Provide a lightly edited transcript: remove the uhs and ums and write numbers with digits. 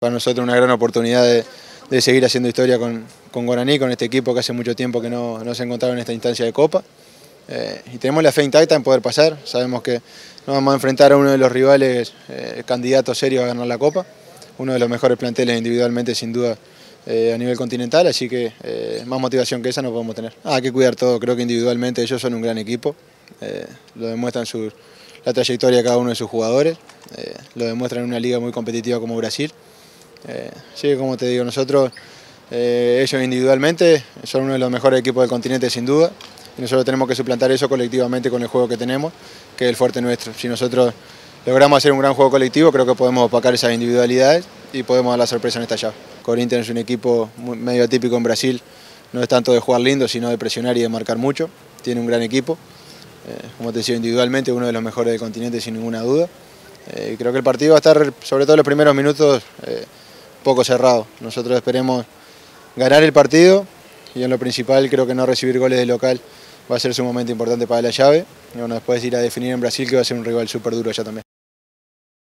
Para nosotros una gran oportunidad de seguir haciendo historia con Guaraní, con este equipo que hace mucho tiempo que no se encontraba en esta instancia de Copa. Y tenemos la fe intacta en poder pasar. Sabemos que nos vamos a enfrentar a uno de los rivales candidatos serios a ganar la Copa, uno de los mejores planteles individualmente sin duda a nivel continental, así que más motivación que esa no podemos tener. Hay que cuidar todo, creo que individualmente ellos son un gran equipo, lo demuestran la trayectoria de cada uno de sus jugadores, lo demuestran en una liga muy competitiva como Brasil. Sí, como te digo, nosotros, ellos individualmente son uno de los mejores equipos del continente sin duda, y nosotros tenemos que suplantar eso colectivamente con el juego que tenemos, que es el fuerte nuestro. Si nosotros logramos hacer un gran juego colectivo, creo que podemos opacar esas individualidades y podemos dar la sorpresa en esta llave. Corinthians es un equipo medio atípico en Brasil, no es tanto de jugar lindo, sino de presionar y de marcar mucho. Tiene un gran equipo, como te decía, individualmente uno de los mejores del continente sin ninguna duda. Y creo que el partido va a estar, sobre todo los primeros minutos, poco cerrado. Nosotros esperemos ganar el partido y en lo principal creo que no recibir goles de local va a ser sumamente importante para la llave. Y bueno, después ir a definir en Brasil, que va a ser un rival súper duro allá también.